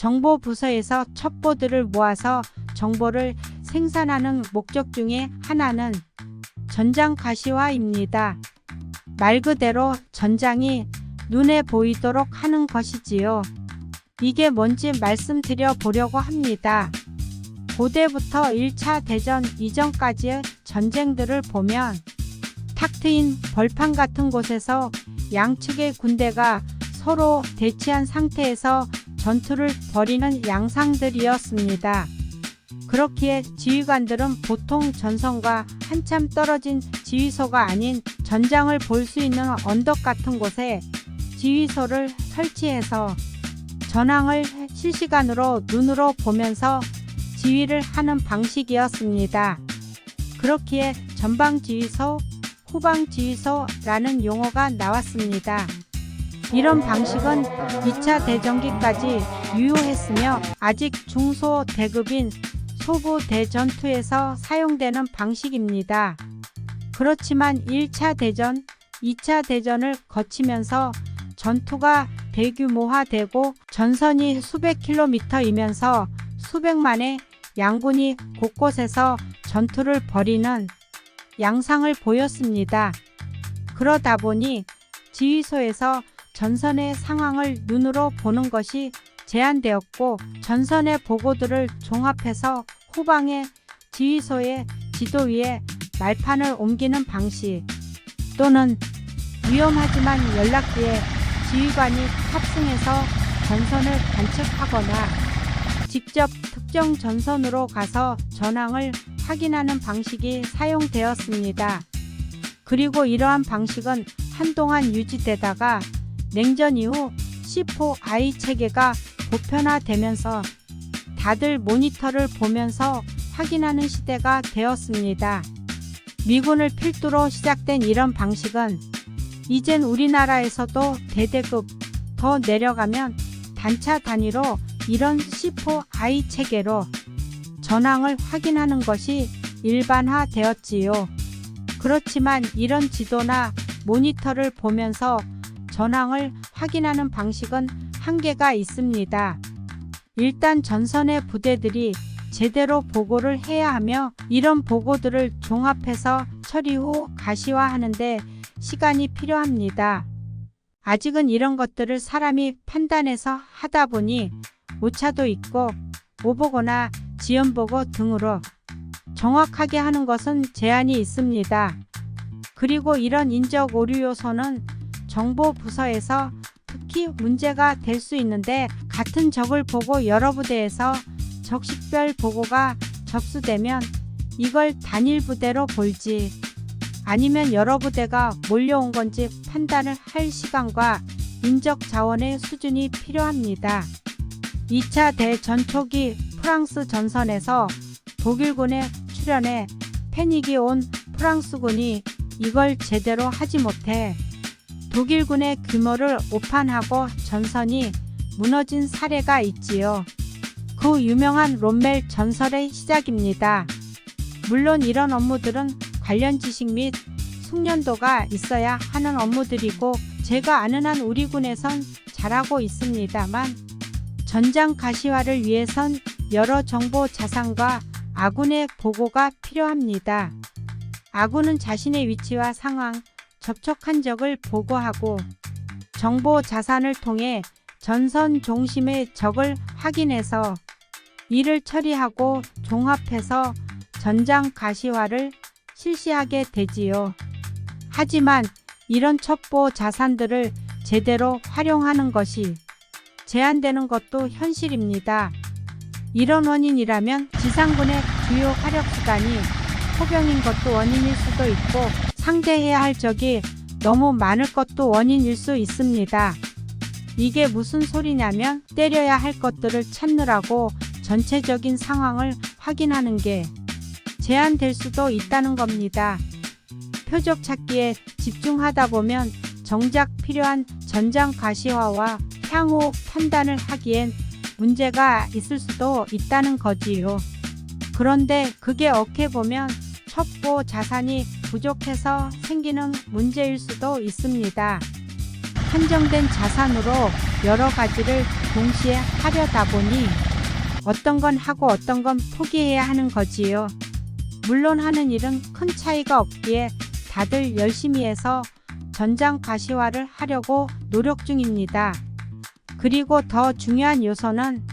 정보부서에서 첩보들을 모아서 정보를 생산하는 목적 중에 하나는 전장 가시화입니다. 말 그대로 전장이 눈에 보이도록 하는 것이지요. 이게 뭔지 말씀드려 보려고 합니다. 고대부터 1차 대전 이전까지의 전쟁들을 보면 탁 트인 벌판 같은 곳에서 양측의 군대가 서로 대치한 상태에서 전투를 벌이는 양상들이었습니다. 그렇기에 지휘관들은 보통 전선과 한참 떨어진 지휘소가 아닌 전장을 볼 수 있는 언덕 같은 곳에 지휘소를 설치해서 전황을 실시간으로 눈으로 보면서 지휘를 하는 방식이었습니다. 그렇기에 전방지휘소, 후방지휘소라는 용어가 나왔습니다. 이런 방식은 2차 대전기까지 유효했으며 아직 중소대급인 소부대전투에서 사용되는 방식입니다. 그렇지만 1차 대전, 2차 대전을 거치면서 전투가 대규모화되고 전선이 수백 킬로미터이면서 수백만의 양군이 곳곳에서 전투를 벌이는 양상을 보였습니다. 그러다 보니 지휘소에서 전선의 상황을 눈으로 보는 것이 제한되었고 전선의 보고들을 종합해서 후방의 지휘소의 지도 위에 말판을 옮기는 방식 또는 위험하지만 연락기에 지휘관이 탑승해서 전선을 관측하거나 직접 특정 전선으로 가서 전황을 확인하는 방식이 사용되었습니다. 그리고 이러한 방식은 한동안 유지되다가 냉전 이후 C4I 체계가 보편화되면서 다들 모니터를 보면서 확인하는 시대가 되었습니다. 미군을 필두로 시작된 이런 방식은 이젠 우리나라에서도 대대급 더 내려가면 단차 단위로 이런 C4I 체계로 전황을 확인하는 것이 일반화되었지요. 그렇지만 이런 지도나 모니터를 보면서 전황을 확인하는 방식은 한계가 있습니다. 일단 전선의 부대들이 제대로 보고를 해야 하며 이런 보고들을 종합해서 처리 후 가시화하는데 시간이 필요합니다. 아직은 이런 것들을 사람이 판단해서 하다 보니 오차도 있고 오보거나 지연보고 등으로 정확하게 하는 것은 제한이 있습니다. 그리고 이런 인적 오류 요소는 정보부서에서 특히 문제가 될 수 있는데 같은 적을 보고 여러 부대에서 적식별 보고가 접수되면 이걸 단일 부대로 볼지 아니면 여러 부대가 몰려온 건지 판단을 할 시간과 인적 자원의 수준이 필요합니다. 2차 대전 초기 프랑스 전선에서 독일군의 출현에 패닉이 온 프랑스군이 이걸 제대로 하지 못해 독일군의 규모를 오판하고 전선이 무너진 사례가 있지요. 그 유명한 롬멜 전설의 시작입니다. 물론 이런 업무들은 관련 지식 및 숙련도가 있어야 하는 업무들이고 제가 아는 한 우리 군에선 잘하고 있습니다만 전장 가시화를 위해선 여러 정보 자산과 아군의 보고가 필요합니다. 아군은 자신의 위치와 상황, 접촉한 적을 보고하고 정보 자산을 통해 전선 중심의 적을 확인해서 이를 처리하고 종합해서 전장 가시화를 실시하게 되지요. 하지만 이런 첩보 자산들을 제대로 활용하는 것이 제한되는 것도 현실입니다. 이런 원인이라면 지상군의 주요 화력수단이 포병인 것도 원인일 수도 있고 상대해야 할 적이 너무 많을 것도 원인일 수 있습니다. 이게 무슨 소리냐면 때려야 할 것들을 찾느라고 전체적인 상황을 확인하는 게 제한될 수도 있다는 겁니다. 표적 찾기에 집중하다 보면 정작 필요한 전장 가시화와 향후 판단을 하기엔 문제가 있을 수도 있다는 거지요. 그런데 그게 어떻게 보면 첩보 자산이 부족해서 생기는 문제일 수도 있습니다. 한정된 자산으로 여러 가지를 동시에 하려다 보니 어떤 건 하고 어떤 건 포기해야 하는 거지요. 물론 하는 일은 큰 차이가 없기에 다들 열심히 해서 전장가시화를 하려고 노력 중입니다. 그리고 더 중요한 요소는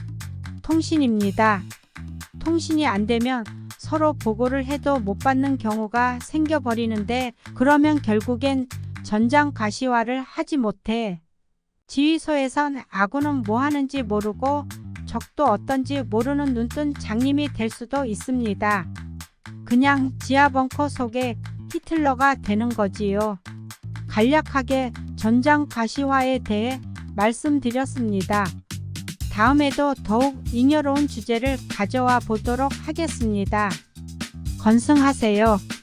통신입니다. 통신이 안 되면 서로 보고를 해도 못 받는 경우가 생겨버리는데 그러면 결국엔 전장가시화를 하지 못해 지휘소에선 아군은 뭐 하는지 모르고 적도 어떤지 모르는 눈뜬 장님이 될 수도 있습니다. 그냥 지하 벙커 속에 히틀러가 되는 거지요. 간략하게 전장가시화에 대해 말씀드렸습니다. 다음에도 더욱 잉여로운 주제를 가져와 보도록 하겠습니다. 건승하세요.